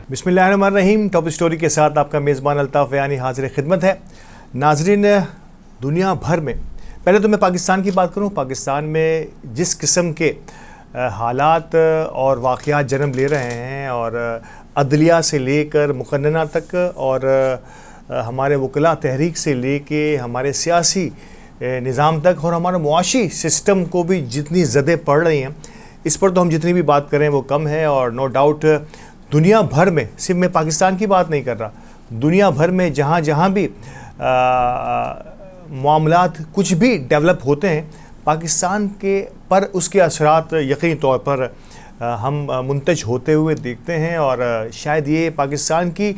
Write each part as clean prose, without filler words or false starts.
बिस्मिल्लाहिर्रहमानिर्रहीम। Top story के साथ आपका मेज़बान अल्ताफ़ यानी हाज़िर खिदमत है। नाज़रीन, दुनिया भर में, पहले तो मैं पाकिस्तान की बात करूं। पाकिस्तान में जिस किस्म के हालात और वाक़यात जन्म ले रहे हैं, और अदलिया से लेकर मुक़न्नना तक, और हमारे वकला तहरीक से लेके हमारे सियासी निज़ाम तक, और हमारा मुआशी सिस्टम को भी जितनी ज़दें पड़ रही हैं, इस पर तो हम जितनी भी बात करें वो कम है। और नो डाउट दुनिया भर में, सिर्फ मैं पाकिस्तान की बात नहीं कर रहा, दुनिया भर में जहाँ जहाँ भी मामलात कुछ भी डेवलप होते हैं, पाकिस्तान के पर उसके असरात यकीनी तौर पर हम मुंतज होते हुए देखते हैं। और शायद ये पाकिस्तान की,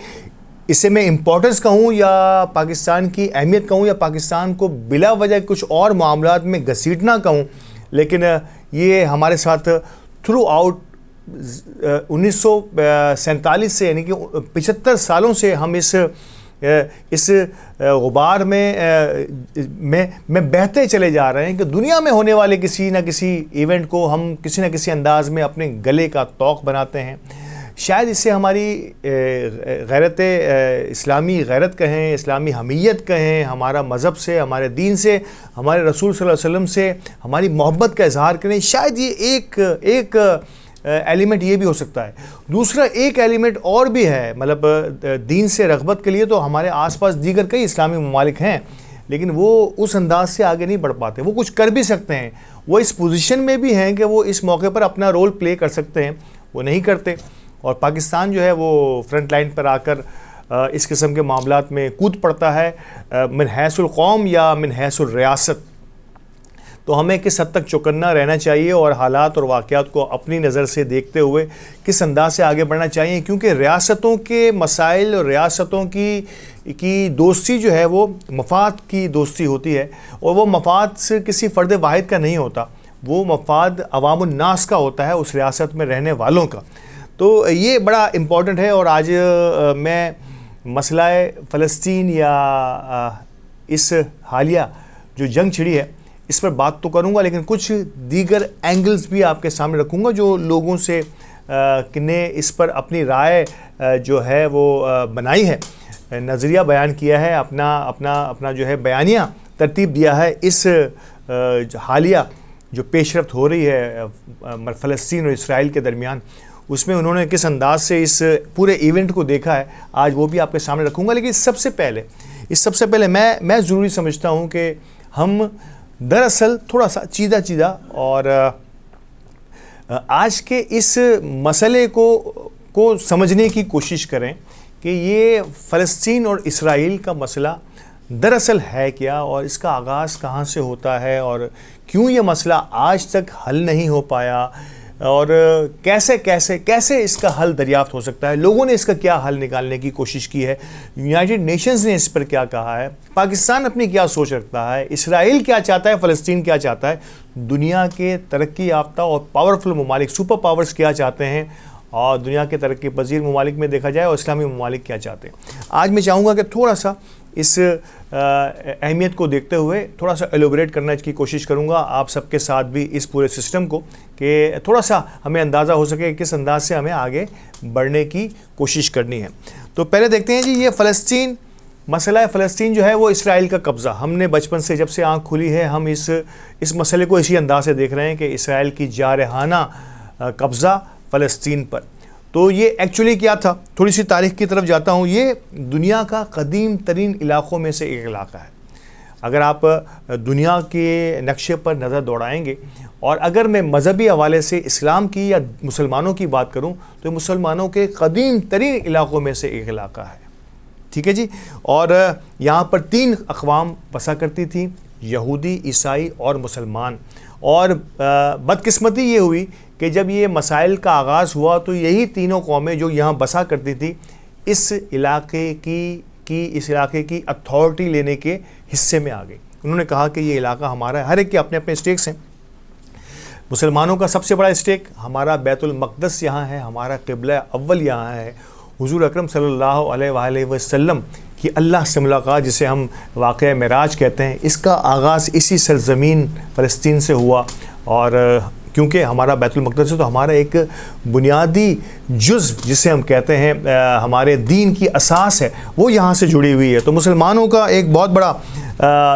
इसे मैं इम्पोर्टेंस कहूँ या पाकिस्तान की अहमियत कहूँ या पाकिस्तान को बिला वजह कुछ और मामलात में घसीटना कहूँ, लेकिन ये हमारे साथ थ्रू आउट 1947 से, यानी कि 75 सालों से हम इस गुबार में बहते चले जा रहे हैं कि दुनिया में होने वाले किसी न किसी इवेंट को हम किसी न किसी अंदाज में अपने गले का तौक बनाते हैं। शायद इससे हमारी गैरत इस्लामी गैरत कहें, इस्लामी हमीयत कहें, हमारा मज़हब से, हमारे दीन से, हमारे रसूल सल्लल्लाहु अलैहि वसल्लम से हमारी मोहब्बत का इजहार करें। शायद ये एक एलिमेंट ये भी हो सकता है। दूसरा एक एलिमेंट और भी है, मतलब दीन से रग़बत के लिए तो हमारे आसपास दीगर कई इस्लामी ममालिक हैं, लेकिन वो उस अंदाज से आगे नहीं बढ़ पाते। वो कुछ कर भी सकते हैं, वो इस पोजीशन में भी हैं कि वो इस मौके पर अपना रोल प्ले कर सकते हैं, वो नहीं करते। और पाकिस्तान जो है वो फ्रंट लाइन पर आकर इस किस्म के मामलात में कूद पड़ता है, मिन हैसुल कौम या मिन हैसुल रियासत। तो हमें किस हद तक चौकन्ना रहना चाहिए और हालात और वाक़यात को अपनी नज़र से देखते हुए किस अंदाज से आगे बढ़ना चाहिए, क्योंकि रियासतों के मसाइल और रियासतों की दोस्ती जो है वो मफाद की दोस्ती होती है, और वो मफाद से किसी फ़र्द वाहिद का नहीं होता, वो मफाद अवामुन्नास का होता है, उस रियासत में रहने वालों का। तो ये बड़ा इम्पॉर्टेंट है। और आज मैं मसला फ़लस्तीन या इस हालिया जो जंग छिड़ी है इस पर बात तो करूंगा, लेकिन कुछ दीगर एंगल्स भी आपके सामने रखूंगा जो लोगों से ने इस पर अपनी राय जो है वो बनाई है, नज़रिया बयान किया है, अपना जो है बयानिया तरतीब दिया है। इस हालिया जो पेशरफ्त हो रही है फ़लस्तीन और इसराइल के दरमियान, उसमें उन्होंने किस अंदाज से इस पूरे इवेंट को देखा है, आज वो भी आपके सामने रखूँगा। लेकिन सबसे पहले मैं ज़रूरी समझता हूँ कि हम दरअसल थोड़ा सा चीदा और आज के इस मसले को समझने की कोशिश करें कि ये फ़लस्तीन और इसराइल का मसला दरअसल है क्या, और इसका आगाज़ कहाँ से होता है, और क्यों ये मसला आज तक हल नहीं हो पाया, और कैसे इसका हल दरियाफ्त हो सकता है। लोगों ने इसका क्या हल निकालने की कोशिश की है, यूनाइटेड नेशंस ने इस पर क्या कहा है, पाकिस्तान अपनी क्या सोच रखता है, इसराइल क्या चाहता है, फ़लस्तीन क्या चाहता है, दुनिया के तरक्की याफ्ता और पावरफुल ममालिक, सुपर पावर्स क्या चाहते हैं, और दुनिया के तरक्की पजीर ममालिक में देखा जाए और इस्लामी ममालिक क्या चाहते हैं। आज मैं चाहूँगा कि थोड़ा सा इस अहमियत को देखते हुए थोड़ा सा एलोबरेट करने की कोशिश करूंगा आप सबके साथ भी इस पूरे सिस्टम को, कि थोड़ा सा हमें अंदाज़ा हो सके किस अंदाज से हमें आगे बढ़ने की कोशिश करनी है। तो पहले देखते हैं जी, ये फ़लस्तीन, मसला फ़लस्तीन जो है वो इसराइल का कब्ज़ा। हमने बचपन से, जब से आँख खुली है, हम इस मसले को इसी अंदाज से देख रहे हैं कि इसराइल की जारहाना कब्ज़ा फ़लस्तीन पर। तो ये एक्चुअली क्या था, थोड़ी सी तारीख़ की तरफ जाता हूँ। ये दुनिया का कदीम तरीन इलाक़ों में से एक इलाक़ा है। अगर आप दुनिया के नक्शे पर नज़र दौड़ाएंगे, और अगर मैं मज़हबी हवाले से इस्लाम की या मुसलमानों की बात करूँ, तो मुसलमानों के कदीम तरीन इलाक़ों में से एक इलाक़ा है। ठीक है जी। और यहाँ पर 3 अक़वाम बसा करती थी, यहूदी, ईसाई और मुसलमान। और बदकिस्मती ये हुई कि जब ये मसाइल का आगाज़ हुआ तो यही तीनों कौमें जो यहाँ बसा करती थी इस इलाके की अथॉरिटी लेने के हिस्से में आ गई। उन्होंने कहा कि ये इलाका हमारा है। हर एक के अपने अपने स्टेक्स हैं। मुसलमानों का सबसे बड़ा स्टेक हमारा बैतुल मक़दस यहाँ है, हमारा क़िबला अव्वल यहाँ है। हुज़ूर अकरम सल्लल्लाहु अलैहि वसल्लम की अल्लाह से मुलाकात, जिसे हम वाक़या मेराज कहते हैं, इसका आगाज़ इसी सरज़मीन फ़लस्तीन से हुआ। और क्योंकि हमारा बैतुल मक़दस है तो हमारा एक बुनियादी जुज़ जिसे हम कहते हैं हमारे दीन की असास है वो यहाँ से जुड़ी हुई है। तो मुसलमानों का एक बहुत बड़ा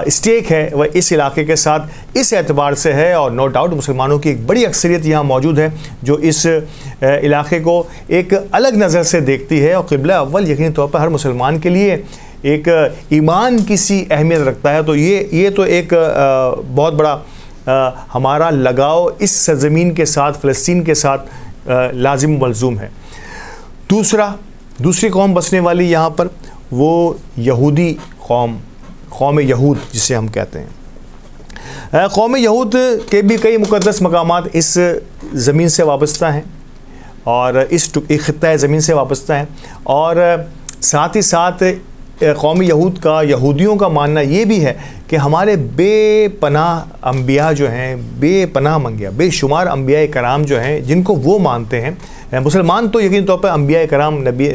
स्टेक है वह इस इलाके के साथ इस एतबार से है, और नो डाउट मुसलमानों की एक बड़ी अक्सरियत यहाँ मौजूद है जो इस इलाके को एक अलग नज़र से देखती है। और क़िबला अव्वल यकीनी तौर पर हर मुसलमान के लिए एक ईमान की सी अहमियत रखता है। तो ये तो एक बहुत बड़ा हमारा लगाव इस सरज़मीन के साथ, फ़लस्तीन के साथ लाजिम मलज़ूम है। दूसरी कौम बसने वाली यहाँ पर वो यहूदी कौम यहूद जिसे हम कहते हैं। कौम यहूद के भी कई मुक़द्दस मकामात इस ज़मीन से वाबस्ता हैं और इस ख़ित्ता ज़मीन से वाबस्ता हैं, और साथ ही साथ कौम यहूद का, यहूदियों का मानना ये भी है कि हमारे बेपनाह अम्बिया जो हैं, बेपनाह मंगिया, बेशुमार अम्बिया कराम जो हैं जिनको वो मानते हैं। मुसलमान तो यकीन तौर पर अम्बिया कराम नबी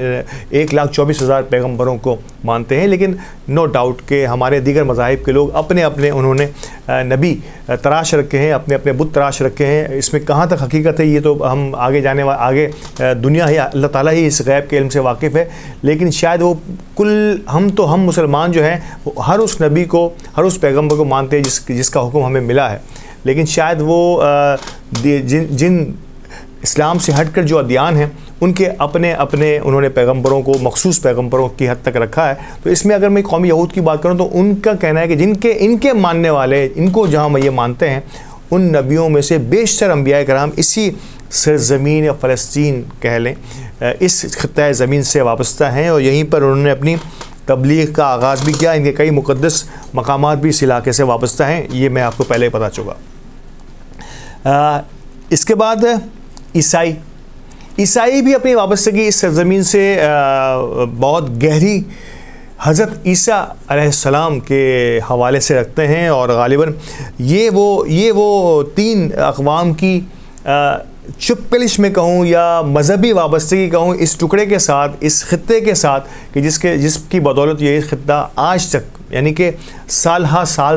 1,24,000 पैगम्बरों को मानते हैं, लेकिन नो डाउट कि हमारे दीगर मज़ाहिब के लोग अपने अपने उन्होंने नबी तराश रखे हैं, अपने अपने बुत तराश रखे हैं। इसमें कहाँ तक हकीकत है ये तो हम आगे दुनिया ही, अल्लाह ताला ही इस गैब के इल्म से वाकिफ़ है, लेकिन शायद वो हम मुसलमान जो हैं हर उस नबी को, हर उस पैगम्बर को मानते हैं जिसका हुक्म हमें मिला है, लेकिन शायद वो जिन इस्लाम से हटकर जो अदियान हैं उनके अपने अपने उन्होंने पैगम्बरों को, मखसूस पैगम्बरों की हद तक रखा है। तो इसमें अगर मैं कौमी यहूद की बात करूं तो उनका कहना है कि इनके मानने वाले, इनको जहां ये मानते हैं उन नबियों में से बेशतर अम्बिया कराम इसी सरज़मीन या फ़लस्तीन कह लें, इस ख़ित्ता ज़मीन से वाबस्ता हैं, और यहीं पर उन्होंने अपनी तबलीग का आगाज़ भी किया। इनके कई मुक़द्दस मकामात भी इस इलाके से वाबस्ता हैं, ये मैं आपको पहले ही पता चुका। इसके बाद ईसाई भी अपनी वाबस्तगी इस सरज़मीन से बहुत गहरी हज़रत ईसा अलैहिस्सलाम के हवाले से रखते हैं, और ग़ालिबन ये वो 3 अक़वाम की चुपकलिश में कहूँ या मज़हबी वाबस्तगी कहूँ इस टुकड़े के साथ, इस ख़ित्ते के साथ, कि जिसकी बदौलत ये ख़ित्ता आज तक, यानी कि साल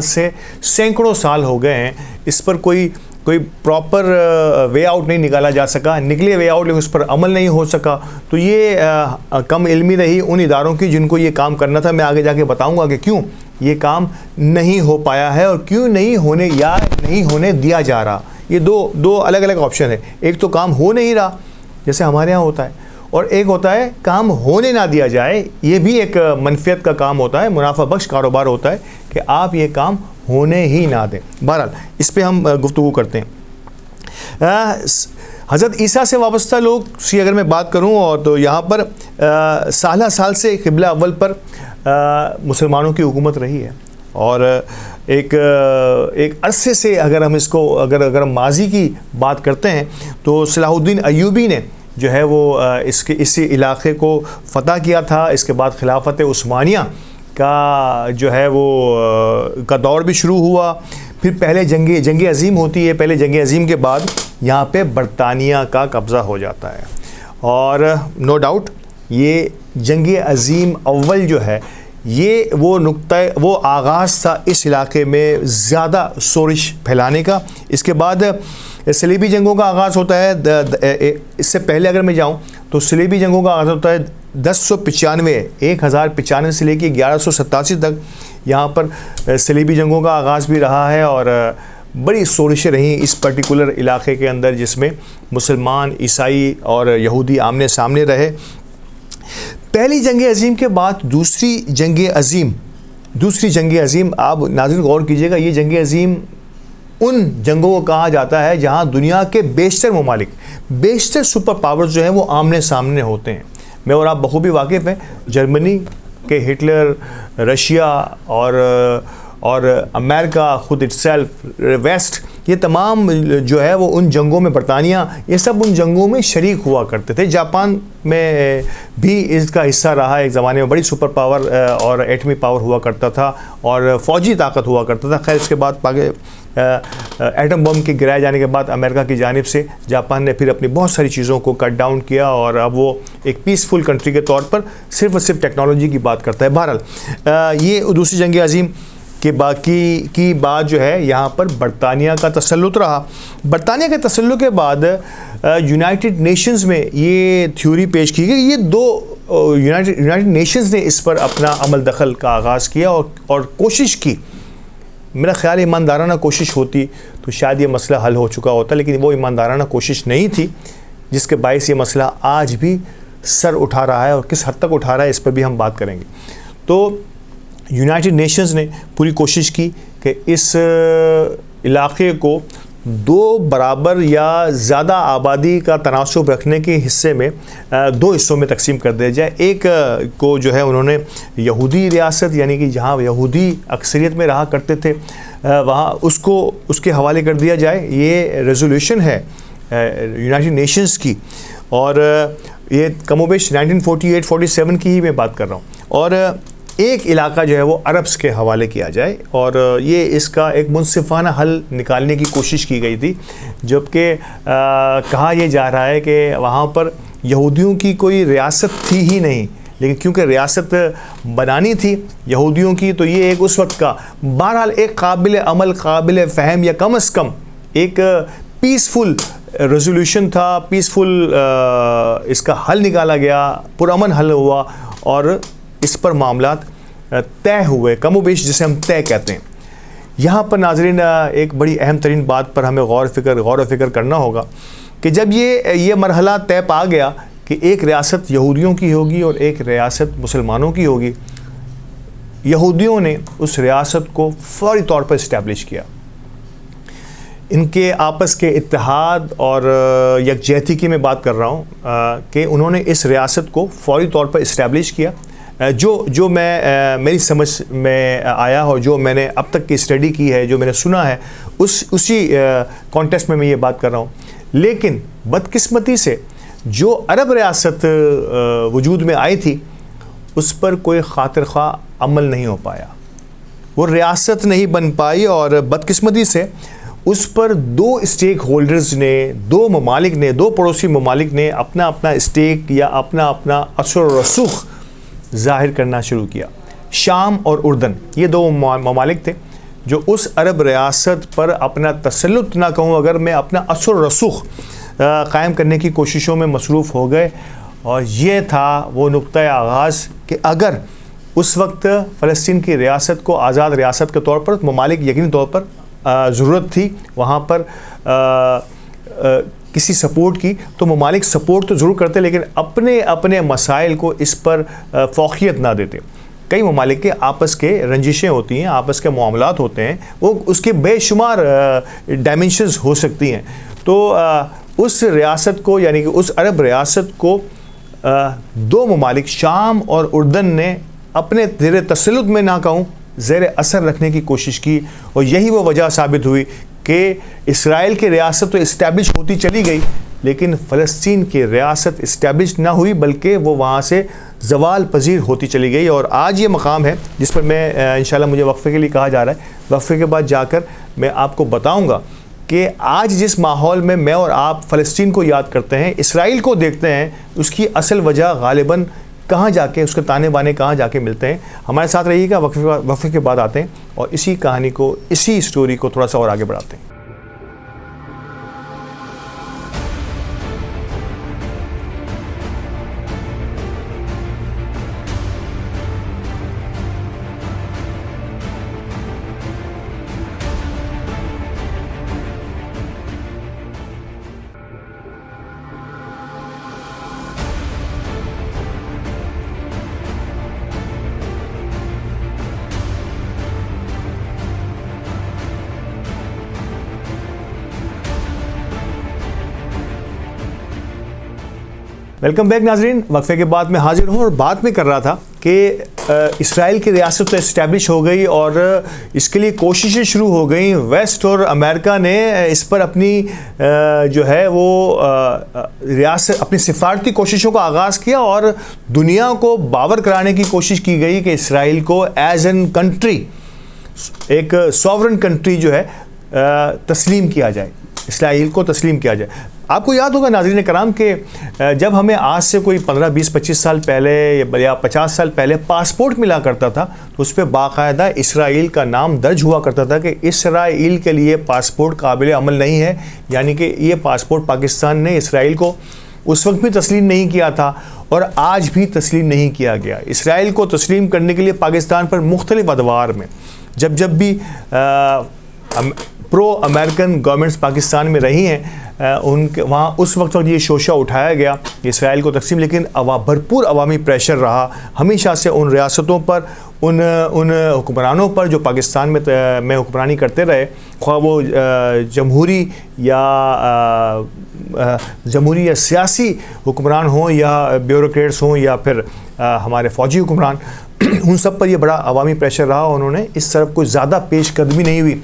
से सैकड़ों साल हो गए हैं, इस पर कोई प्रॉपर वे आउट नहीं निकाला जा सका, निकले वे आउट लेकिन उस पर अमल नहीं हो सका। तो ये कम इल्मी रही उन इदारों की जिनको ये काम करना था। मैं आगे जाके बताऊंगा कि क्यों ये काम नहीं हो पाया है और क्यों नहीं होने दिया जा रहा। ये दो अलग अलग ऑप्शन है। एक तो काम हो नहीं रहा जैसे हमारे यहाँ होता है, और एक होता है काम होने ना दिया जाए। ये भी एक मनफियत का काम होता है, मुनाफा बख्श कारोबार होता है कि आप ये काम होने ही ना दें। बहरहाल इस पे हम गुफ्तगू करते हैं। हज़रत ईसा से वाबस्ता लोग की अगर मैं बात करूं, और तो यहाँ पर साल से क़िबला अव्वल पर मुसलमानों की हुकूमत रही है, और एक अरसे से अगर हम इसको अगर हम माजी की बात करते हैं तो सलाहुद्दीन अय्यूबी ने जो है वो इसी इलाके को फ़तह किया था। इसके बाद खिलाफत उस्मानिया का जो है वो का दौर भी शुरू हुआ। फिर पहले जंग अज़ीम होती है, पहले जंग अज़ीम के बाद यहाँ पे बरतानिया का कब्ज़ा हो जाता है, और नो डाउट ये जंग अज़ीम अव्वल जो है ये वो आगाज़ था इस इलाके में ज़्यादा शोरिश फैलाने का। इसके बाद सलीबी जंगों का आगाज़ होता है। इससे पहले अगर मैं जाऊँ तो सलीबी जंगों का आगाज़ होता है 1095 से लेकर 1187 तक। यहाँ पर सलीबी जंगों का आगाज़ भी रहा है, और बड़ी शोरिशें रहीं इस पर्टिकुलर इलाके के अंदर जिसमें मुसलमान, ईसाई और यहूदी आमने सामने रहे। पहली जंग अज़ीम के बाद दूसरी जंग अज़ीम, आप नाज़रीन गौर कीजिएगा, ये जंग अज़ीम उन जंगों को कहा जाता है जहां दुनिया के बेशतर ममालिक, बेशतर सुपर पावर्स जो हैं वो आमने सामने होते हैं। मैं और आप बखूबी वाकिफ़ हैं, जर्मनी के हिटलर, रशिया और अमेरिका खुद इटसेल्फ, वेस्ट, ये तमाम जो है वो उन जंगों में, बरतानिया, ये सब उन जंगों में शरीक हुआ करते थे। जापान में भी इसका हिस्सा रहा एक ज़माने में, बड़ी सुपर पावर और एटमी पावर हुआ करता था और फ़ौजी ताकत हुआ करता था। खैर इसके बाद एटम बम के गिराए जाने के बाद अमेरिका की जानिब से जापान ने फिर अपनी बहुत सारी चीज़ों को कट डाउन किया, और अब वो एक पीसफुल कंट्री के तौर पर सिर्फ और सिर्फ टेक्नोलॉजी की बात करता है। बहरहाल ये दूसरी जंग अज़ीम के बाकी की बात जो है यहाँ पर बरतानिया का तसल्लुत रहा। बरतानिया के तसल्लुत के बाद यूनाइटेड नेशंस में ये थ्योरी पेश की गई। ये दो यूनाइटेड नेशंस ने इस पर अपना अमल दखल का आगाज़ किया और कोशिश की। मेरा ख्याल ईमानदाराना कोशिश होती तो शायद ये मसला हल हो चुका होता, लेकिन वो ईमानदाराना कोशिश नहीं थी, जिसके बायस ये मसला आज भी सर उठा रहा है और किस हद तक उठा रहा है इस पर भी हम बात करेंगे। तो यूनाइटेड नेशंस ने पूरी कोशिश की कि इस इलाक़े को दो बराबर या ज़्यादा आबादी का तनासुब रखने के हिस्से में दो हिस्सों में तकसीम कर दिया जाए। एक को जो है उन्होंने यहूदी रियासत, यानी कि जहाँ यहूदी अक्सरियत में रहा करते थे, वहाँ उसके हवाले कर दिया जाए। ये रेजोल्यूशन है यूनाइटेड नेशंस की, और ये कमोबेश 1948-47 की ही मैं बात कर रहा हूँ। और एक इलाका जो है वो अरब्स के हवाले किया जाए, और ये इसका एक मुनसिफाना हल निकालने की कोशिश की गई थी, जबकि कहा यह जा रहा है कि वहाँ पर यहूदियों की कोई रियासत थी ही नहीं, लेकिन क्योंकि रियासत बनानी थी यहूदियों की, तो ये एक उस वक्त का बहरहाल एक काबिल अमल, काबिल फ़हम, या कम अज़ कम एक पीसफुल रेजोल्यूशन था, पीसफुल इसका हल निकाला गया, पुरअमन हल हुआ और इस पर मामलात तय हुए, कमोबेश जिसे हम तय कहते हैं। यहाँ पर नाज़रीन एक बड़ी अहम तरीन बात पर हमें गौर व फिक्र करना होगा कि जब ये मरहला तय पा गया कि एक रियासत यहूदियों की होगी और एक रियासत मुसलमानों की होगी, यहूदियों ने उस रियासत को फौरी तौर पर इस्टेब्लिश किया। इनके आपस के इत्तेहाद और यकजहती की मैं बात कर रहा हूँ कि उन्होंने इस रियासत को फौरी तौर पर इस्टेब्लिश किया। जो मैं मेरी समझ में आया और जो मैंने अब तक की स्टडी की है, जो मैंने सुना है, उसी कॉन्टेक्स्ट में मैं ये बात कर रहा हूँ। लेकिन बदकिस्मती से जो अरब रियासत वजूद में आई थी, उस पर कोई खातिर ख्वाह अमल नहीं हो पाया, वो रियासत नहीं बन पाई, और बदकिस्मती से उस पर दो स्टेक होल्डर्स ने, दो ममालिक ने, दो पड़ोसी ममालिक ने अपना अपना स्टेक या अपना अपना असर और रसूख ज़ाहिर करना शुरू किया। शाम और उर्दन, ये दो ममालिक थे जो उस अरब रियासत पर अपना तसल्लुत ना कहूँ, अगर मैं अपना असर और रसूख कायम करने की कोशिशों में मसरूफ़ हो गए। और ये था वो नुक्ता आगाज़ कि अगर उस वक्त फ़लस्तीन की रियासत को आज़ाद रियासत के तौर पर ममालिक यकीनी तौर पर ज़रूरत थी वहाँ पर किसी सपोर्ट की, तो ममालिक सपोर्ट तो ज़रूर करते, लेकिन अपने अपने मसाइल को इस पर फ़ौक़ियत ना देते। कई ममालिक के आपस के रंजिशें होती हैं, आपस के मामलात होते हैं, वो उसके बेशुमार डायमेंशंस हो सकती हैं। तो उस रियासत को, यानी कि उस अरब रियासत को दो ममालिक शाम और उर्दन ने अपने ज़ेर तसल्लुत में ना कहूँ ज़ेर असर रखने की कोशिश की, और यही वो वजह साबित हुई कि इसराइल की रियासत तो इस्टेब्लिश होती चली गई, लेकिन फ़लस्तीन की रियासत इस्टेब्लिश ना हुई, बल्कि वो वहाँ से ज़वाल पजीर होती चली गई। और आज ये मकाम है जिस पर मैं इंशाल्लाह मुझे वक्फ़े के लिए कहा जा रहा है, वक्फ़े के बाद जाकर मैं आपको बताऊँगा कि आज जिस माहौल में मैं और आप फ़लस्तीन को याद करते हैं, इसराइल को देखते हैं, उसकी असल वजह गालिबन कहाँ जाके, उसके ताने बाने कहाँ जाके मिलते हैं। हमारे साथ रहिएगा, वक्फ़े के बाद आते हैं और इसी कहानी को, इसी स्टोरी को थोड़ा सा और आगे बढ़ाते हैं। वेलकम बैक नाजरीन। वक्फे के बाद मैं हाजिर हूँ और बात में कर रहा था कि इसराइल की रियासत तो इस्टेब्लिश हो गई और इसके लिए कोशिशें शुरू हो गई। वेस्ट और अमेरिका ने इस पर अपनी जो है वो रियासत, अपनी सिफारती कोशिशों का आगाज़ किया और दुनिया को बावर कराने की कोशिश की गई कि इसराइल को एज एन कंट्री, एक सॉवरन कंट्री जो है तस्लीम किया जाए, इसराइल को तस्लीम किया जाए। आपको याद होगा नाज़रीन कराम के जब हमें आज से कोई 15, 20, 25 साल पहले या 50 साल पहले पासपोर्ट मिला करता था तो उस पर बाकायदा इसराइल का नाम दर्ज हुआ करता था कि इसराइल के लिए पासपोर्ट काबिल अमल नहीं है, यानी कि ये पासपोर्ट पाकिस्तान ने इसराइल को उस वक्त भी तस्लीम नहीं किया था और आज भी तस्लीम नहीं किया गया। इसराइल को तस्लीम करने के लिए पाकिस्तान पर मुख्तलिफ अदवार में जब जब भी प्रो अमेरिकन गवर्नमेंट्स पाकिस्तान में रही हैं उनके वहाँ उस वक्त ये शोशा उठाया गया इसराइल को तकसीम, लेकिन भरपूर अवामी प्रेशर रहा हमेशा से उन रियासतों पर, उन हुक्मरानों पर जो पाकिस्तान में हुक्मरानी करते रहे, ख्वाह वो जमहूरी या सियासी हुक्मरान हों या ब्यूरोक्रेट्स हों या फिर हमारे फ़ौजी हुक्मरान, उन सब पर यह बड़ा अवामी प्रेशर रहा। उन्होंने इस तरफ कोई ज़्यादा पेशकदमी नहीं हुई।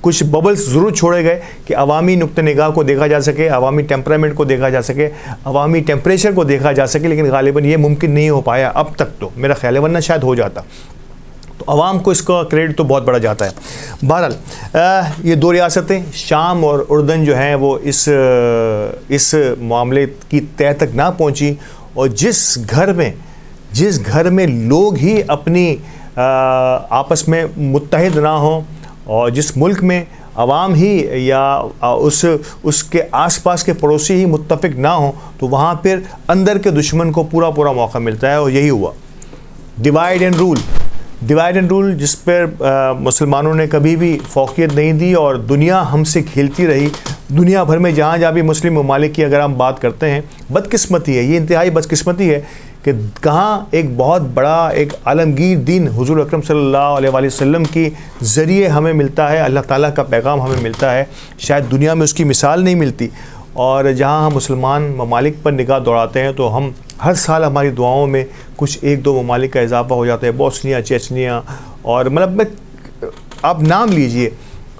कुछ बबल्स ज़रूर छोड़े गए कि अवामी नुक्ते निगाह को देखा जा सके, अवामी टेम्परामेंट को देखा जा सके, अवामी टेम्परेचर को देखा जा सके, लेकिन गालिबन ये मुमकिन नहीं हो पाया अब तक, तो मेरा ख्याल है, वरना शायद हो जाता। तो अवाम को इसका क्रेडिट तो बहुत बड़ा जाता है। बहरहाल ये दो रियासतें शाम और उर्दन जो हैं वो इस मामले की तह तक ना पहुँची, और जिस घर में लोग ही अपनी आपस में मुत्तहिद ना हों और जिस मुल्क में अवाम ही या उसके आसपास के पड़ोसी ही मुत्तफिक ना हो, तो वहाँ पर अंदर के दुश्मन को पूरा मौका मिलता है। और यही हुआ डिवाइड एंड रूल, जिस पर मुसलमानों ने कभी भी फौकियत नहीं दी और दुनिया हमसे खेलती रही। दुनिया भर में जहाँ भी मुस्लिम ममालिक की अगर हम बात करते हैं, बदकिस्मती है, ये इंतहाई बदकिस्मती है कि कहाँ एक बहुत बड़ा एक आलमगीर दीन हुज़ूर अकरम सल्लल्लाहु अलैहि वसल्लम की ज़रिए हमें मिलता है, अल्लाह ताला का पैगाम हमें मिलता है, शायद दुनिया में उसकी मिसाल नहीं मिलती। और जहाँ हम मुसलमान ममालिक पर निगाह दौड़ाते हैं तो हम हर साल हमारी दुआओं में कुछ 1-2 ममालिक का इजाफा हो जाता है, बोस्निया, चेचनिया, और मतलब आप नाम लीजिए।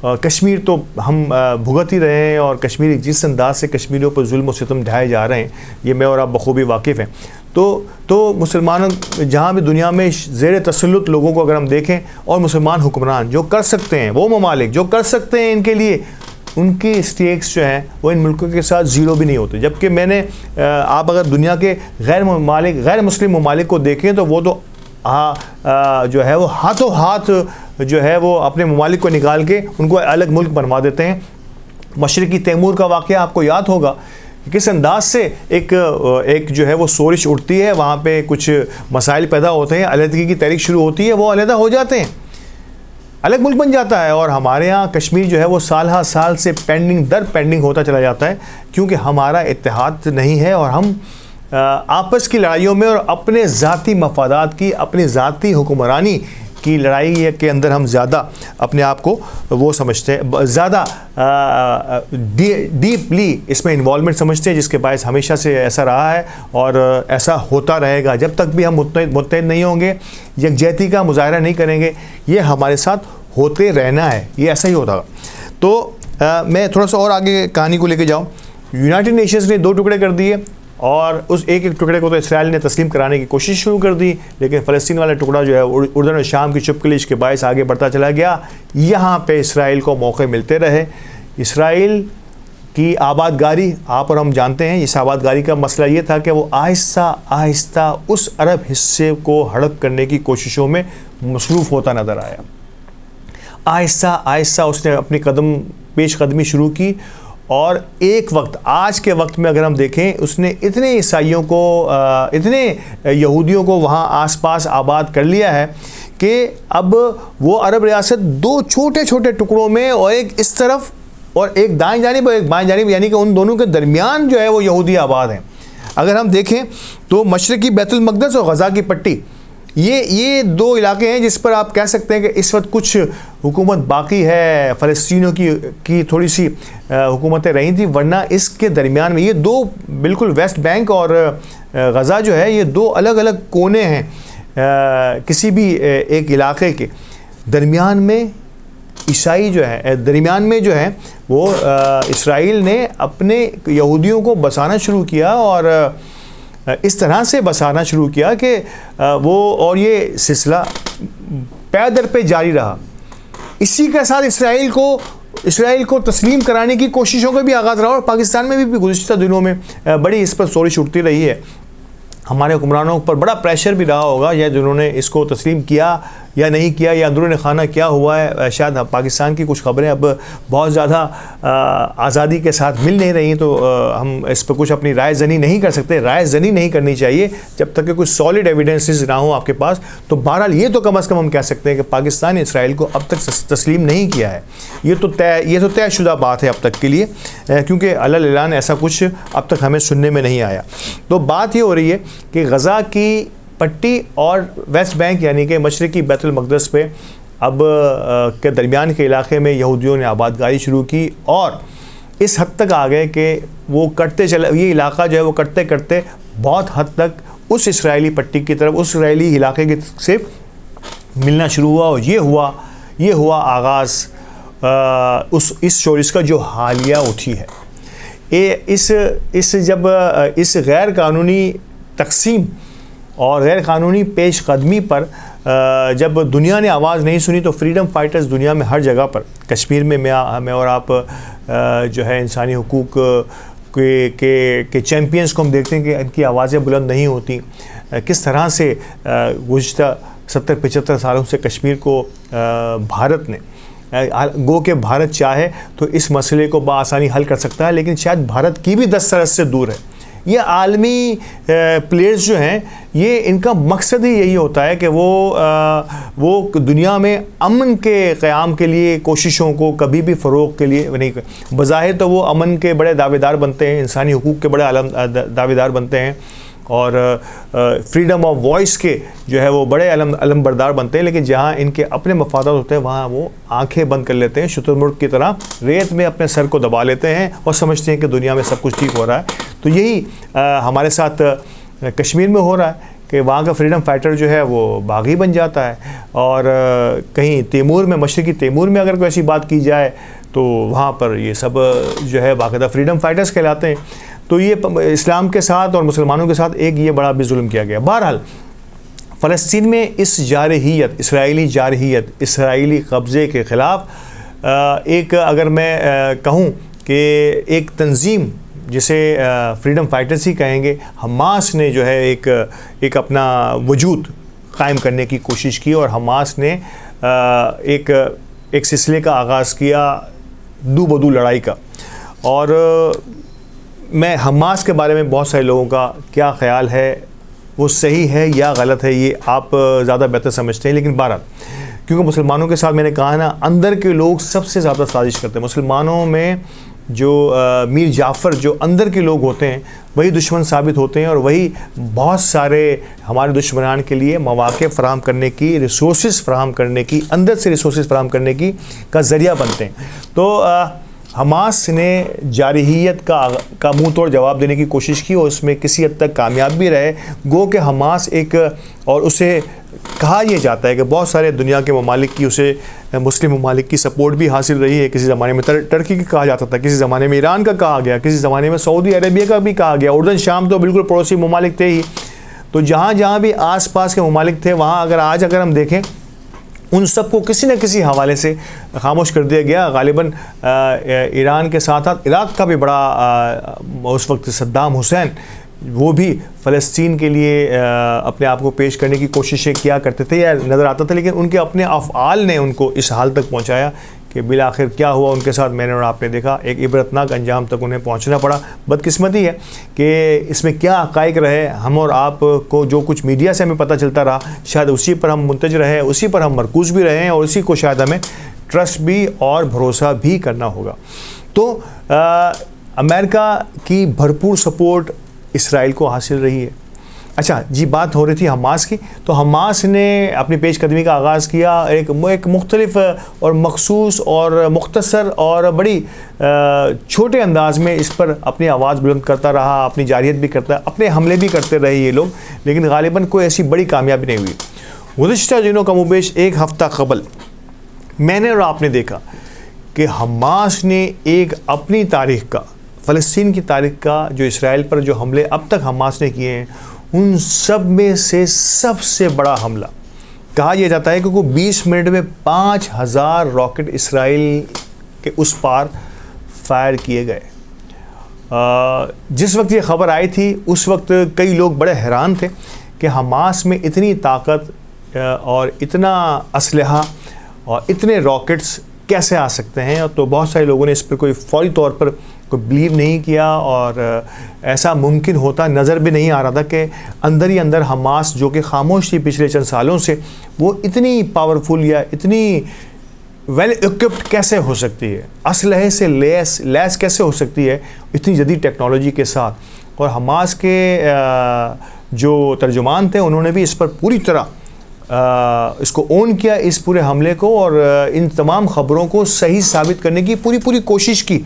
कश्मीर तो हम भुगत ही रहे हैं, और कश्मीर जिस अंदाज से कश्मीरियों पर जुल्म और सितम ढाए जा रहे हैं, ये मैं और आप बखूबी वाकिफ़ हैं। तो मुसलमानों जहाँ भी दुनिया में ज़ेर तसल्लुत लोगों को अगर हम देखें, और मुसलमान हुक्मरान जो कर सकते हैं, वो ममालिक जो कर सकते हैं, इनके लिए उनकी स्टेक्स जो हैं वो इन मुल्कों के साथ ज़ीरो भी नहीं होते। जबकि आप अगर दुनिया के गैर मुस्लिम ममालिक को देखें तो वो तो जो है वो हाथों हाथ जो है वो अपने ममालिक को निकाल के उनको अलग मुल्क बनवा देते हैं। मशरिकी तैमूर का वाक़या आपको याद होगा, किस अंदाज से एक जो है वो सोरिश उठती है, वहाँ पे कुछ मसाइल पैदा होते हैं, अलहदगी की तहरीक शुरू होती है, वो अलहदा हो जाते हैं, अलग मुल्क बन जाता है। और हमारे यहाँ कश्मीर जो है वो साल से पेंडिंग होता चला जाता है, क्योंकि हमारा इत्तेहाद नहीं है और हम आपस की लड़ाइयों में और अपने ज़ाती मफादात की, अपनी ज़ाती हुक्मरानी की लड़ाई के अंदर हम ज़्यादा अपने आप को वो समझते हैं, ज़्यादा डीपली इसमें इन्वॉल्वमेंट समझते हैं, जिसके बायस हमेशा से ऐसा रहा है और ऐसा होता रहेगा। जब तक भी हम मुत्तहिद नहीं होंगे, यकजहती का मुजाहरा नहीं करेंगे, ये हमारे साथ होते रहना है, ये ऐसा ही होता। तो मैं थोड़ा सा और आगे कहानी को लेके जाऊँ। यूनाइटेड नेशंस ने 2 टुकड़े कर दिए, और उस एक टुकड़े को तो इसराइल ने तस्लीम कराने की कोशिश शुरू कर दी, लेकिन फ़लस्तीन वाला टुकड़ा जो है उर्दन और शाम की चुपकलिश के बायस आगे बढ़ता चला गया। यहाँ पे इसराइल को मौके मिलते रहे। इसराइल की आबादगारी आप और हम जानते हैं, इस आबादगारी का मसला ये था कि वो आहिस्ता आहिस्ता उस अरब हिस्से को हड़प करने की कोशिशों में मसरूफ़ होता नज़र आया। आहिस्ता आहिस्ता उसने अपनी पेशकदमी शुरू की, और एक वक्त, आज के वक्त में अगर हम देखें, उसने इतने ईसाइयों को, इतने यहूदियों को वहाँ आसपास आबाद कर लिया है कि अब वो अरब रियासत 2 छोटे छोटे टुकड़ों में, और एक इस तरफ और एक दाएं जानिब और एक बाएं जानिब, यानी कि उन दोनों के दरमियान जो है वो यहूदी आबाद हैं। अगर हम देखें तो मशरक़ी बैतुल मक़दस और गज़ा की पट्टी, ये 2 इलाके हैं जिस पर आप कह सकते हैं कि इस वक्त कुछ हुकूमत बाकी है, फ़लस्तीनियों की थोड़ी सी हुकूमतें रही थी, वरना इसके दरमियान में ये 2 बिल्कुल वेस्ट बैंक और गज़ा जो है, ये 2 अलग अलग कोने हैं किसी भी एक इलाके के। दरमियान में ईसाई जो है, दरमियान में जो है वो इसराइल ने अपने यहूदियों को बसाना शुरू किया, और इस तरह से बसाना शुरू किया कि वो, और ये सिलसिला पै दर पे जारी रहा। इसी के साथ इसराइल को इसराइल को तस्लीम कराने की कोशिशों का भी आगाज़ रहा और पाकिस्तान में भी गुज़िश्ता दिनों में बड़ी इस पर स्टोरी छूटती रही है। हमारे हुक्मरानों पर बड़ा प्रेशर भी रहा होगा, या जिन्होंने इसको तस्लीम किया या नहीं किया, या अंदरूनी खाना क्या हुआ है। शायद पाकिस्तान की कुछ खबरें अब बहुत ज़्यादा आज़ादी के साथ मिल नहीं रही, तो हम इस पर कुछ अपनी राय ज़नी नहीं कर सकते। राय ज़नी नहीं करनी चाहिए जब तक कि कुछ सॉलिड एविडेंसेस ना हो आपके पास। तो बहरहाल ये तो कम अज़ कम हम कह सकते हैं कि पाकिस्तान ने इसराइल को अब तक तस्लीम नहीं किया है। ये तो तयशुदा बात है अब तक के लिए, क्योंकि अलल ऐलान ऐसा कुछ अब तक हमें सुनने में नहीं आया। तो बात ये हो रही है कि गज़ा की पट्टी और वेस्ट बैंक यानी कि मशरक़ी बैतुल मक़दस पे अब के दरमियान के इलाके में यहूदियों ने आबादगारी शुरू की और इस हद तक आ गए कि वो ये इलाका जो है वो कटते कटते बहुत हद तक उस इसराइली पट्टी की तरफ, उस इसराइली इलाके से मिलना शुरू हुआ। और ये हुआ आगाज़ इस शोरिश का जो हालिया उठी है। जब इस गैर कानूनी तकसीम और गैर कानूनी पेशकदमी पर जब दुनिया ने आवाज़ नहीं सुनी, तो फ्रीडम फाइटर्स दुनिया में हर जगह पर, कश्मीर में मैं और आप जो है इंसानी हुकूक के चैम्पियंस को हम देखते हैं कि इनकी आवाज़ें बुलंद नहीं होती। किस तरह से गुज़िश्ता 70-75 सालों से कश्मीर को भारत ने गो के भारत चाहे तो इस मसले को बआसानी हल कर सकता है, लेकिन शायद भारत की भी 10 सरहद से दूर है। ये आलमी प्लेयर्स जो हैं, ये इनका मकसद ही यही होता है कि वो दुनिया में अमन के क़याम के लिए कोशिशों को कभी भी फ़रोग़ के लिए नहीं। बज़ाहिर तो वो अमन के बड़े दावेदार बनते हैं, इंसानी हुकूक के बड़े दावेदार बनते हैं और फ्रीडम ऑफ वॉइस के जो है वो बड़े अलमबरदार बनते हैं, लेकिन जहाँ इनके अपने मफादात होते हैं वहाँ वो आंखें बंद कर लेते हैं, शुतुरमुर्ग की तरह रेत में अपने सर को दबा लेते हैं और समझते हैं कि दुनिया में सब कुछ ठीक हो रहा है। तो यही हमारे साथ कश्मीर में हो रहा है कि वहाँ का फ्रीडम फाइटर जो है वो बागी बन जाता है और कहीं तैमूर में, मशरक़ी तैमूर में अगर कोई ऐसी बात की जाए तो वहाँ पर ये सब जो है बाकायदा फ्रीडम फाइटर्स कहलाते हैं। तो ये इस्लाम के साथ और मुसलमानों के साथ एक ये बड़ा भी जुल्म किया गया। बहरहाल फ़लस्तीन में इस जारहियत, इसराइली जारहियत, इसराइली कब्ज़े के ख़िलाफ़ एक अगर मैं कहूँ कि एक तंजीम जिसे फ्रीडम फाइटर्स ही कहेंगे, हमास ने जो है एक अपना वजूद कायम करने की कोशिश की और हमास ने एक सिलसिले का आगाज़ किया दू बदू लड़ाई का। और मैं हमास के बारे में बहुत सारे लोगों का क्या ख़्याल है, वो सही है या गलत है, ये आप ज़्यादा बेहतर समझते हैं। लेकिन बहरहाल क्योंकि मुसलमानों के साथ मैंने कहा ना, अंदर के लोग सबसे ज़्यादा साजिश करते हैं। मुसलमानों में जो मीर जाफ़र जो अंदर के लोग होते हैं वही दुश्मन साबित होते हैं और वही बहुत सारे हमारे दुश्मनान के लिए मौक़े फ़राहम करने की, रिसोर्सेज फ़राहम करने की, अंदर से रिसोर्सेज फ़राहम करने की का ज़रिया बनते हैं। तो हमास ने जारहियत का मुँह तोड़ जवाब देने की कोशिश की और उसमें किसी हद तक कामयाब भी रहे। गो कि हमास एक, और उसे कहा यह जाता है कि बहुत सारे दुनिया के ममालिक की, उसे मुस्लिम ममालिक की सपोर्ट भी हासिल रही है। किसी ज़माने में टर्की का कहा जाता था, किसी ज़माने में ईरान का कहा गया, किसी ज़माने में सऊदी अरेबिया का भी कहा गया, उर्दन शाम तो बिल्कुल पड़ोसी ममालिक थे ही। तो जहाँ जहाँ भी आस पास के ममालिक थे वहाँ अगर हम देखें, उन सबको किसी न किसी हवाले से खामोश कर दिया गया। गालिबन ईरान के साथ साथ इराक़ का भी बड़ा उस वक्त सद्दाम हुसैन, वो भी फ़लस्तीन के लिए अपने आप को पेश करने की कोशिशें किया करते थे या नज़र आता था, लेकिन उनके अपने अफ़आल ने उनको इस हाल तक पहुंचाया कि बिल आखिर क्या हुआ उनके साथ, मैंने और आपने देखा। एक इबरतनाक अंजाम तक उन्हें पहुंचना पड़ा। बदकिस्मती है कि इसमें क्या हक़ाइक़ रहे, हम और आप को जो कुछ मीडिया से हमें पता चलता रहा, शायद उसी पर हम मुंतज रहे, उसी पर हम मरकूज़ भी रहे और उसी को शायद हमें ट्रस्ट भी और भरोसा भी करना होगा। तो अमेरिका की भरपूर सपोर्ट इसराइल को हासिल रही है। अच्छा जी, बात हो रही थी हमास की, तो हमास ने अपनी पेशकदमी का आगाज़ किया एक मुख्तलिफ और मखसूस और मुख्तसर और बड़ी छोटे अंदाज में इस पर अपनी आवाज़ बुलंद करता रहा, अपनी जारियत भी करता, अपने हमले भी करते रहे ये लोग, लेकिन गालिबन कोई ऐसी बड़ी कामयाबी नहीं हुई। गुज़िश्ता दिनों का मुबेश एक हफ़्ता कबल मैंने और आपने देखा कि हमास ने एक अपनी तारीख़ का, फ़लस्तीन की तारीख़ का, जो इसराइल पर जो हमले अब तक हमास ने किए हैं, उन सब में से सबसे बड़ा हमला कहा यह जाता है कि 20 मिनट में 5000 रॉकेट इसराइल के उस पार फायर किए गए। जिस वक्त ये ख़बर आई थी उस वक्त कई लोग बड़े हैरान थे कि हमास में इतनी ताकत और इतना असलहा और इतने रॉकेट्स कैसे आ सकते हैं। तो बहुत सारे लोगों ने इस पर कोई फौरी तौर पर कोई बिलीव नहीं किया और ऐसा मुमकिन होता नज़र भी नहीं आ रहा था कि अंदर ही अंदर हमास जो कि खामोश थी पिछले चंद सालों से, वो इतनी पावरफुल या इतनी वेल इक्विप्ड कैसे हो सकती है, असलहे से लैस कैसे हो सकती है इतनी जदीद टेक्नोलॉजी के साथ। और हमास के जो तर्जुमान थे उन्होंने भी इस पर पूरी तरह इसको ओन किया, इस पूरे हमले को, और इन तमाम ख़बरों को सही साबित करने की पूरी कोशिश की।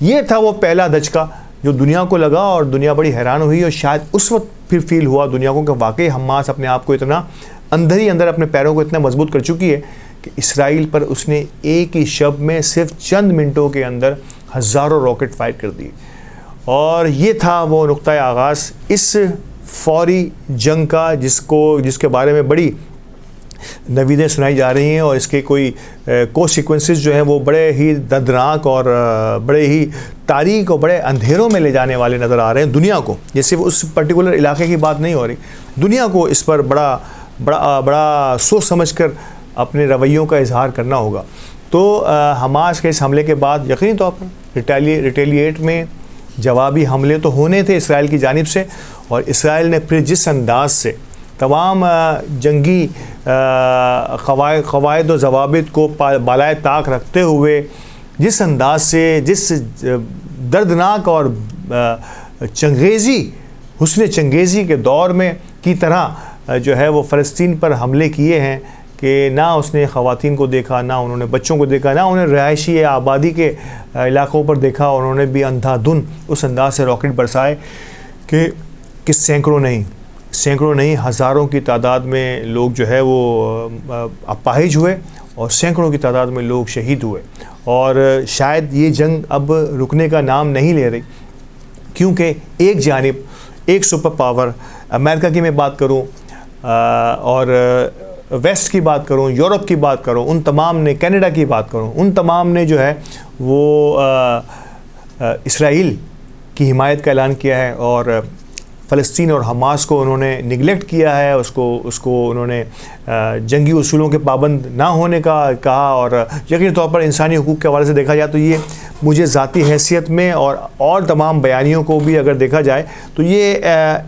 ये था वो पहला धचका जो दुनिया को लगा और दुनिया बड़ी हैरान हुई। और शायद उस वक्त फिर फील हुआ दुनिया को कि वाकई हमास अपने आप को इतना अंदर ही अंदर अपने पैरों को इतना मजबूत कर चुकी है कि इसराइल पर उसने एक ही शब में सिर्फ चंद मिनटों के अंदर हज़ारों रॉकेट फायर कर दिए। और ये था वो नुक्ता आगाज़ इस फौरी जंग का जिसके बारे में बड़ी नवीदें सुनाई जा रही हैं और इसके कोई सीक्वेंसेस जो हैं वो बड़े ही दर्दनाक और बड़े ही तारीक और बड़े अंधेरों में ले जाने वाले नज़र आ रहे हैं दुनिया को। जैसे उस पर्टिकुलर इलाके की बात नहीं हो रही, दुनिया को इस पर बड़ा सोच समझ कर अपने रवैयों का इजहार करना होगा। तो हमास के इस हमले के बाद यकीनी तौर पर रिटेलिएट में जवाबी हमले तो होने थे इसराइल की जानिब से, और इसराइल ने फिर जिस अंदाज से तमाम जंगी क़वायद व ज़वाबित को बालाए ताक रखते हुए जिस अंदाज से, जिस दर्दनाक और हुस्न चंगेज़ी के दौर में की तरह जो है वो फ़लस्तीन पर हमले किए हैं कि ना उसने ख़वातीन को देखा, ना उन्होंने बच्चों को देखा, ना उन्हें रिहायशी आबादी के इलाक़ों पर देखा। उन्होंने भी अंधाधुन उस अंदाज से रॉकेट बरसाए कि सैकड़ों नहीं हज़ारों की तादाद में लोग जो है वो अपाहिज हुए और सैकड़ों की तादाद में लोग शहीद हुए। और शायद ये जंग अब रुकने का नाम नहीं ले रही, क्योंकि एक जानिब एक सुपर पावर अमेरिका की मैं बात करूं और वेस्ट की बात करूं, यूरोप की बात करूं, उन तमाम ने, कनाडा की बात करूं, उन तमाम ने जो है वो इसराइल की हिमायत का ऐलान किया है और फ़लस्तीन और हमास को उन्होंने निगलेक्ट किया है, उसको उन्होंने जंगी उसूलों के पाबंद ना होने का कहा। और यकीनी तौर पर इंसानी हुकूक के हवाले से देखा जाए तो ये मुझे ज़ाती हैसियत में और तमाम बयानियों को भी अगर देखा जाए तो ये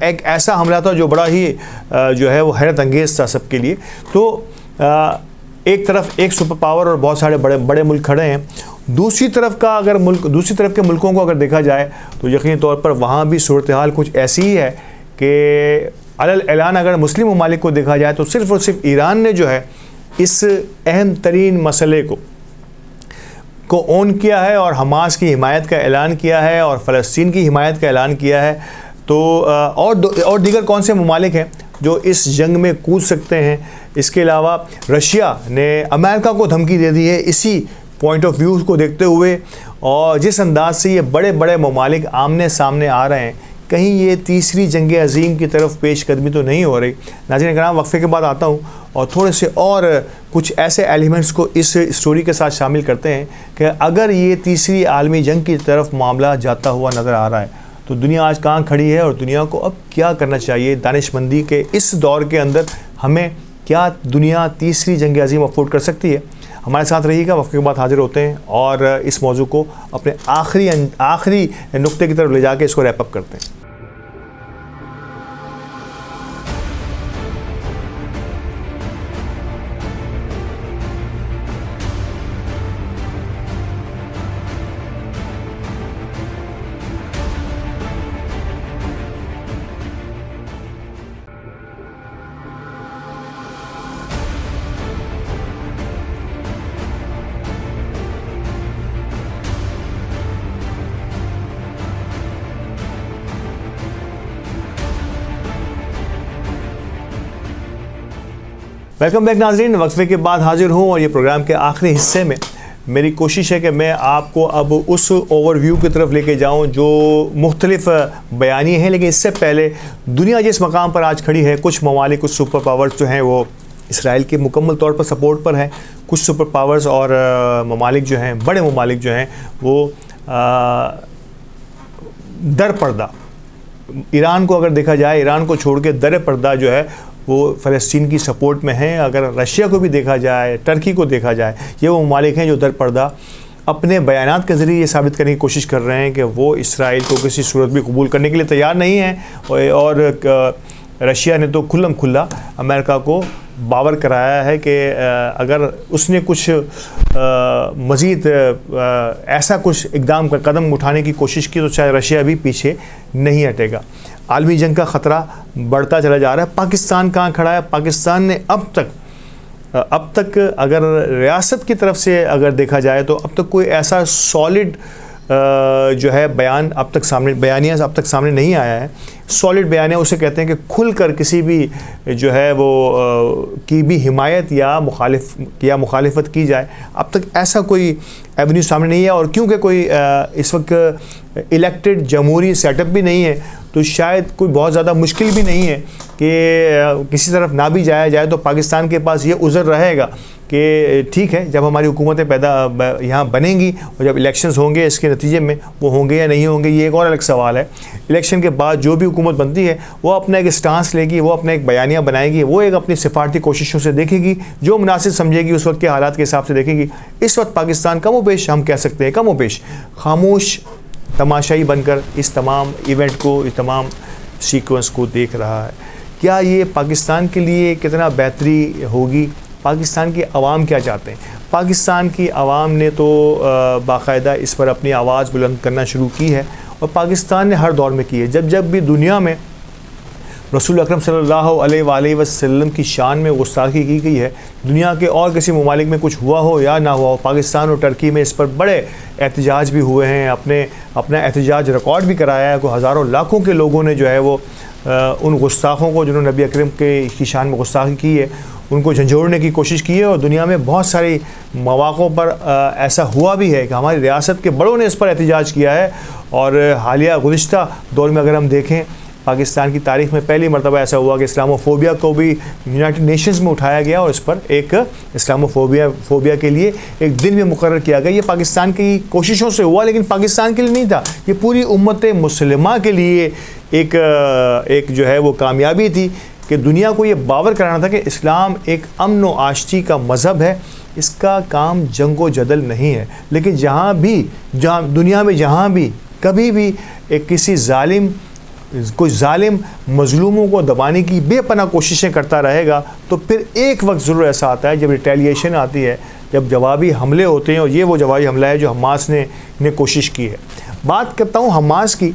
एक ऐसा हमला था जो बड़ा ही जो है वो हैरत अंगेज़ था सबके लिए। तो एक तरफ एक सुपर पावर और बहुत सारे बड़े मुल्क खड़े हैं, दूसरी तरफ के मुल्कों को अगर देखा जाए तो यकीनी तौर पर वहाँ भी सूरत हाल कुछ ऐसी ही है कि अलल ऐलान अगर मुस्लिम ममालिक को देखा जाए तो सिर्फ़ और सिर्फ ईरान ने जो है इस अहम तरीन मसले को ओन किया है और हमास की हिमायत का ऐलान किया है और फ़लस्तीन की हिमायत का ऐलान किया है। तो और दीगर कौन से ममालिक हैं जो इस जंग में कूद सकते हैं। इसके अलावा रशिया ने अमेरिका को धमकी दे दी है इसी पॉइंट ऑफ व्यू को देखते हुए, और जिस अंदाज से ये बड़े ममालिक आमने सामने आ रहे हैं, कहीं ये तीसरी जंग अज़ीम की तरफ पेशकदमी तो नहीं हो रही। नाज़रीन कराम, वक्फे के बाद आता हूँ और थोड़े से और कुछ ऐसे एलिमेंट्स को इस स्टोरी के साथ शामिल करते हैं कि अगर ये तीसरी आलमी जंग की तरफ मामला जाता हुआ नज़र आ रहा है तो दुनिया आज कहाँ खड़ी है और दुनिया को अब क्या करना चाहिए। दानिशमंदी के इस दौर के अंदर हमें क्या दुनिया तीसरी जंग अज़ीम अफोर्ड कर सकती है। हमारे साथ रहिएगा, वक्त के बाद हाजिर होते हैं और इस मौजू को अपने आखिरी नुक्ते की तरफ ले जाके इसको रैप अप करते हैं। वेलकम बैक नाज़रीन, वक्फे के बाद हाजिर हूँ और ये प्रोग्राम के आखिरी हिस्से में मेरी कोशिश है कि मैं आपको अब उस ओवरव्यू की तरफ लेके जाऊँ जो मुख्तलिफ बयानी हैं। लेकिन इससे पहले दुनिया जिस मकाम पर आज खड़ी है, कुछ ममालिक, कुछ सुपर पावर्स जो हैं वो इसराइल के मुकम्मल तौर पर सपोर्ट पर है। कुछ सुपर पावर्स और ममालिक जो हैं, बड़े ममालिक जो हैं, वो दर पर्दा, ईरान को अगर देखा जाए, ईरान को छोड़ के दर पर्दा जो है वो फ़लस्तीन की सपोर्ट में है। अगर रशिया को भी देखा जाए, टर्की को देखा जाए, ये वो ममालिक हैं जो दर पर्दा अपने बयानात के ज़रिए ये साबित करने की कोशिश कर रहे हैं कि वो इसराइल को किसी सूरत भी कबूल करने के लिए तैयार नहीं है। और रशिया ने तो खुल्लम खुल्ला अमेरिका को बावर कराया है कि अगर उसने कुछ मज़ीद ऐसा कुछ इक़दाम का कदम उठाने की कोशिश की तो शायद रशिया भी पीछे नहीं हटेगा। आलमी जंग का ख़तरा बढ़ता चला जा रहा है। पाकिस्तान कहाँ खड़ा है? पाकिस्तान ने अब तक अगर रियासत की तरफ से अगर देखा जाए तो अब तक कोई ऐसा सॉलिड जो है बयानिया अब तक सामने नहीं आया है। सॉलिड बयानिया उसे कहते हैं कि खुलकर किसी भी जो है वो की भी हिमायत या मुखालिफत की जाए। अब तक ऐसा कोई एवेन्यू सामने नहीं है। और क्योंकि कोई इस वक्त इलेक्टेड जमहूरी सेटअप भी नहीं है तो शायद कोई बहुत ज़्यादा मुश्किल भी नहीं है कि किसी तरफ ना भी जाया जाए तो पाकिस्तान के पास ये उज़र रहेगा कि ठीक है, जब हमारी हुकूमतें यहाँ बनेंगी और जब इलेक्शंस होंगे इसके नतीजे में वो होंगे या नहीं होंगे ये एक और अलग सवाल है। इलेक्शन के बाद जो भी हुकूमत बनती है वो अपना एक स्टांस लेगी, वो अपना एक बयानिया बनाएगी, वो एक अपनी सिफारती कोशिशों से देखेगी, जो मुनासिब समझेगी उस वक्त के हालात के हिसाब से देखेगी। इस वक्त पाकिस्तान कमोबेश, हम कह सकते हैं कमोबेश, खामोश तमाशाई बनकर इस तमाम इवेंट को, इस तमाम सीक्वेंस को देख रहा है। क्या ये पाकिस्तान के लिए कितना बेहतरी होगी? पाकिस्तान की आवाम क्या चाहते हैं? पाकिस्तान की आवाम ने तो बाकायदा इस पर अपनी आवाज़ बुलंद करना शुरू की है और पाकिस्तान ने हर दौर में की है। जब भी दुनिया में रसूल अकरम सल्लल्लाहु अलैहि वसल्लम की शान में गुस्ताखी की गई है, दुनिया के और किसी ममालिक में कुछ हुआ हो या ना हुआ हो, पाकिस्तान और टर्की में इस पर बड़े एहतजाज भी हुए हैं। अपना एहतजाज रिकॉर्ड भी कराया है। कोई हज़ारों लाखों के लोगों ने जो है वो उन गुस्ताखों को, जिन्होंने नबी अकरम की शान में गुस्ताखी की है, उनको झंझोड़ने की कोशिश की है। और दुनिया में बहुत सारी मौक़ों पर ऐसा हुआ भी है कि हमारी रियासत के बड़ों ने इस पर एहतजाज किया है। और हालिया गुज़िश्ता दौर में अगर हम देखें, पाकिस्तान की तारीख़ में पहली मरतबा ऐसा हुआ कि इस्लामोफोबिया को भी यूनाइटेड नेशंस में उठाया गया और इस पर एक इस्लामोफोबिया के लिए एक दिन भी मुकर्रर किया गया। ये पाकिस्तान की कोशिशों से हुआ, लेकिन पाकिस्तान के लिए नहीं था, ये पूरी उम्मत मुस्लिमा के लिए एक जो है वो कामयाबी थी कि दुनिया को ये बावर कराना था कि इस्लाम एक अमन व आश्ती का मज़हब है। इसका काम जंग व जदल नहीं है। लेकिन जहाँ दुनिया में जहाँ भी कभी भी कोई जालिम मज़लूमों को दबाने की बेपनाह कोशिशें करता रहेगा तो फिर एक वक्त ज़रूर ऐसा आता है जब रिटेलिएशन आती है, जब जवाबी हमले होते हैं। और ये वो जवाबी हमला है जो हमास ने कोशिश की है। बात करता हूँ हमास की,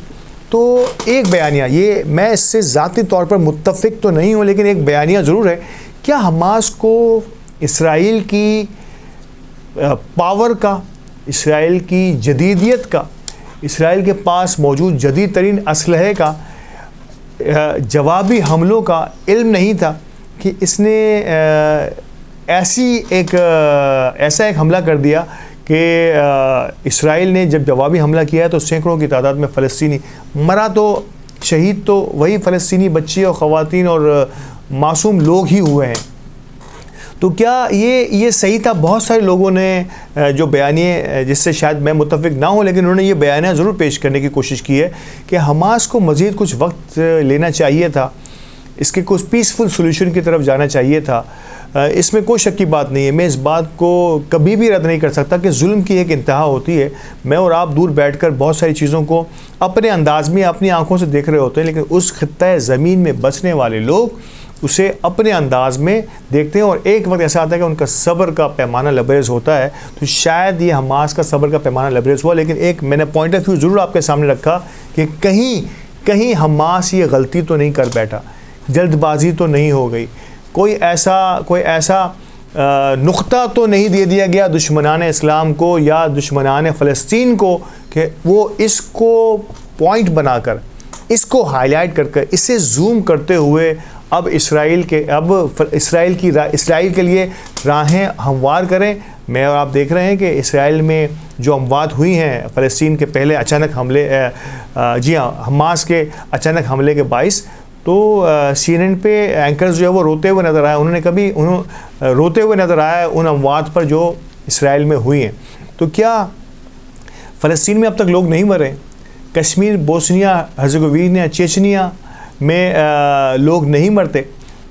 तो एक बयानिया, ये मैं इससे ज़ाती तौर पर मुत्तफ़िक तो नहीं हूँ, लेकिन एक बयानिया ज़रूर है। क्या हमास को इसराइल की पावर का, इसराइल की जदीदियत का, इसराइल के पास मौजूद जदीद तरीन असलहे का, जवाबी हमलों का इल्म नहीं था कि इसने ऐसा एक हमला कर दिया कि इसराइल ने जब जवाबी हमला किया है तो सैकड़ों की तादाद में फ़लस्तीनी मरा, तो शहीद तो वही फ़लस्तीनी बच्चे और ख़वातीन और मासूम लोग ही हुए हैं। तो क्या ये सही था? बहुत सारे लोगों ने जो बयानिए, जिससे शायद मैं मुत्तफ़िक ना हूँ, लेकिन उन्होंने ये बयानिया ज़रूर पेश करने की कोशिश की है कि हमास को मज़ीद कुछ वक्त लेना चाहिए था, इसके कुछ पीसफुल सोल्यूशन की तरफ जाना चाहिए था। इसमें कोई शक की बात नहीं है। मैं इस बात को कभी भी रद्द नहीं कर सकता कि जुल्म की एक इंतहा होती है। मैं और आप दूर बैठकर बहुत सारी चीज़ों को अपने अंदाज में, अपनी आंखों से देख रहे होते हैं, लेकिन उस खित्ता ज़मीन में बसने वाले लोग उसे अपने अंदाज में देखते हैं। और एक वक्त ऐसा आता है कि उनका सब्र का पैमाना लबरेज होता है। तो शायद ये हमास का सब्र का पैमाना लबरेज हुआ, लेकिन एक मैंने पॉइंट ऑफ व्यू ज़रूर आपके सामने रखा कि कहीं हमास ये गलती तो नहीं कर बैठा, जल्दबाजी तो नहीं हो गई, कोई ऐसा नुक्ता तो नहीं दे दिया गया दुश्मनान इस्लाम को या दुश्मनान फ़लस्तीन को कि वो इसको पॉइंट बनाकर, इसको हाईलाइट कर इसे जूम करते हुए अब इसराइल के लिए राहें हमवार करें। मैं और आप देख रहे हैं कि इसराइल में जो अमवात हुई हैं फ़लस्तीन के पहले अचानक हमले, जी हाँ, हमास के अचानक हमले के बाइस, तो CNN पे एंकर्स जो है वो रोते हुए नज़र आए, रोते हुए नज़र आए उन अमवात पर जो इसराइल में हुई हैं। तो क्या फ़लस्तीन में अब तक लोग नहीं मरे? कश्मीर, बोस्निया हर्ज़ेगोविना, चेचनिया में लोग नहीं मरते?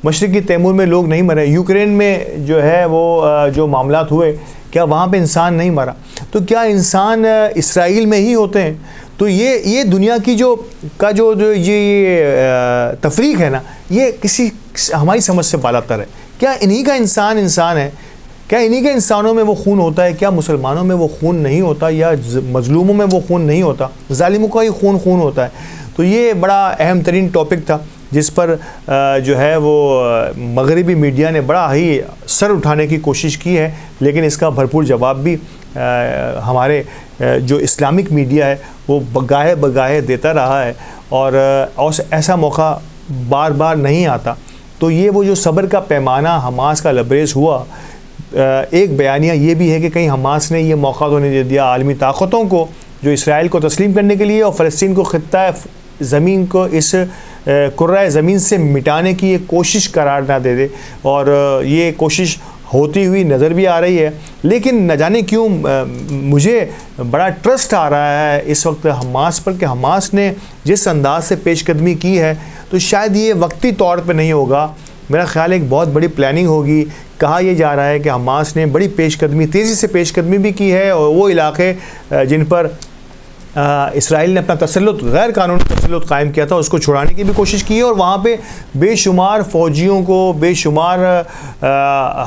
मशरिकी तैमूर में लोग नहीं मरे? यूक्रेन में जो है वो जो मामलात हुए, क्या वहाँ पे इंसान नहीं मरा? तो क्या इंसान इसराइल में ही होते हैं? तो ये दुनिया की जो ये तफरीक है ना, ये किसी हमारी समझ से बालातर है। क्या इन्हीं का इंसान है? क्या इन्हीं के इंसानों में वो खून होता है? क्या मुसलमानों में वो खून नहीं होता, या मजलूमों में वो खून नहीं होता? जालिमों का ही खून होता है। तो ये बड़ा अहम तरीन टॉपिक था जिस पर जो है वो मगरिबी मीडिया ने बड़ा ही सर उठाने की कोशिश की है, लेकिन इसका भरपूर जवाब भी हमारे जो इस्लामिक मीडिया है वो बगाहे देता रहा है, और ऐसा मौका बार बार नहीं आता। तो ये वो जो सब्र का पैमाना हमास का लबरेज हुआ, एक बयानिया ये भी है कि कहीं हमास ने ये मौका तो नहीं दे दिया आलमी ताकतों को जो इसराइल को तस्लीम करने के लिए और फ़लस्तीन को ख़ित्ता ज़मीन को इस कुर्रा ज़मीन से मिटाने की ये कोशिश करार ना दे दे, और ये कोशिश होती हुई नज़र भी आ रही है। लेकिन न जाने क्यों मुझे बड़ा ट्रस्ट आ रहा है इस वक्त हमास पर कि हमास ने जिस अंदाज से पेशकदमी की है, तो शायद ये वक्ती तौर पे नहीं होगा। मेरा ख्याल एक बहुत बड़ी प्लानिंग होगी। कहा यह जा रहा है कि हमास ने बड़ी पेशकदमी, तेज़ी से पेशकदमी भी की है, और वो इलाके जिन पर इसराइल ने अपना तसल्लुत, गैर कानूनी तसल्लुत कायम किया था, उसको छुड़ाने की भी कोशिश की है, और वहाँ पे बेशुमार फ़ौजियों को, बेशुमार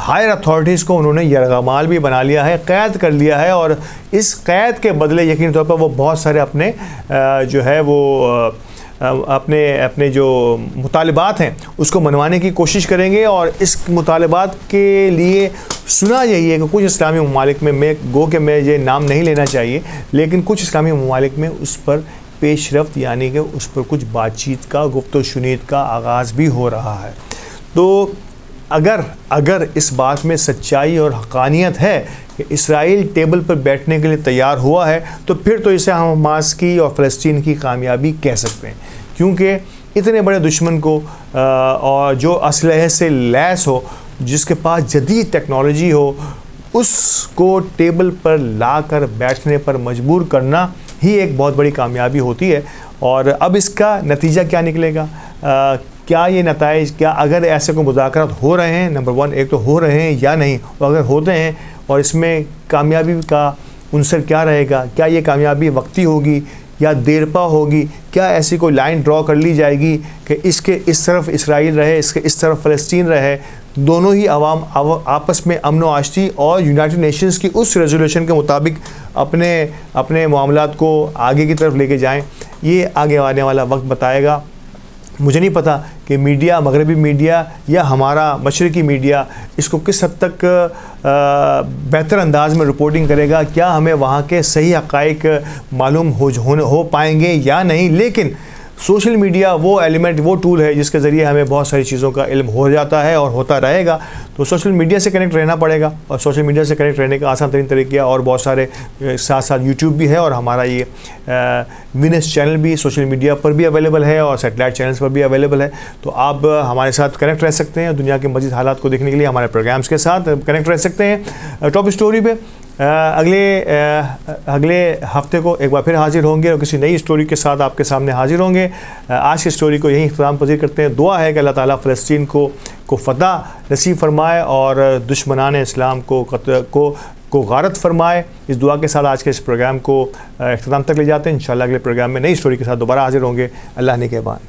हायर अथॉरिटीज़ को उन्होंने यरगमाल भी बना लिया है, क़ैद कर लिया है, और इस क़ैद के बदले यकीनी तौर पर वो बहुत सारे अपने जो है वो अपने जो मुतालिबात हैं उसको मनवाने की कोशिश करेंगे। और इस मुतालिबात के लिए सुना यही है कि कुछ इस्लामी ममालिक में, मैं ये नाम नहीं लेना चाहिए, लेकिन कुछ इस्लामी ममालिक में उस पर पेशरफ्त, यानी कि उस पर कुछ बातचीत का, गुफ्त व शुनीद का आगाज़ भी हो रहा है। तो अगर इस बात में सच्चाई और हक़ानियत है कि इसराइल टेबल पर बैठने के लिए तैयार हुआ है, तो फिर तो इसे हम हमास की और फ़लस्तीन की कामयाबी कह सकते हैं, क्योंकि इतने बड़े दुश्मन को और जो असलहे से लैस हो, जिसके पास जदीद टेक्नोलॉजी हो, उसको टेबल पर लाकर बैठने पर मजबूर करना ही एक बहुत बड़ी कामयाबी होती है। और अब इसका नतीजा क्या निकलेगा? क्या ये नताइज, क्या अगर ऐसे कोई मुज़ाकरात हो रहे हैं, नंबर 1 एक तो हो रहे हैं या नहीं, और अगर होते हैं और इसमें कामयाबी का उनसर क्या रहेगा? क्या ये कामयाबी वक्ती होगी या देरपा होगी? क्या ऐसी कोई लाइन ड्रॉ कर ली जाएगी कि इसके इस तरफ इसराइल रहे, इसके इस तरफ फ़लस्तीन रहे, दोनों ही अवाम आपस में अमन व आशती और यूनाइटेड नेशंस की उस रेजोल्यूशन के मुताबिक अपने मामलात को आगे की तरफ लेके जाएं? ये आगे आने वाला वक्त बताएगा। मुझे नहीं पता कि मीडिया, मगरबी मीडिया या हमारा मशरकी मीडिया इसको किस हद तक बेहतर अंदाज में रिपोर्टिंग करेगा, क्या हमें वहाँ के सही हक़ाइक़ मालूम हो पाएंगे या नहीं। लेकिन सोशल मीडिया वो एलिमेंट, वो टूल है जिसके ज़रिए हमें बहुत सारी चीज़ों का इल्म हो जाता है और होता रहेगा। तो सोशल मीडिया से कनेक्ट रहना पड़ेगा, और सोशल मीडिया से कनेक्ट रहने का आसान तरीन तरीका और बहुत सारे साथ साथ यूट्यूब भी है, और हमारा ये विनेस चैनल भी सोशल मीडिया पर भी अवेलेबल है और सेटेलाइट चैनल्स पर भी अवेलेबल है। तो आप हमारे साथ कनेक्ट रह सकते हैं, दुनिया के मज़ीद हालात को देखने के लिए हमारे प्रोग्राम्स के साथ कनेक्ट रह सकते हैं। टॉप स्टोरी पे अगले हफ्ते को एक बार फिर हाजिर होंगे और किसी नई स्टोरी के साथ आपके सामने हाजिर होंगे। आज की स्टोरी को यहीं इख्तिताम पज़ीर करते हैं। दुआ है कि अल्लाह ताला फ़लस्तीन को फ़तह नसीब फरमाए और दुश्मनान इस्लाम को गारत फरमाए। इस दुआ के साथ आज के इस प्रोग्राम को इख्तिताम तक ले जाते हैं। इंशाअल्लाह अगले प्रोग्राम में नई स्टोरी के साथ दोबारा हाजिर होंगे। अल्लाह ने के बाद।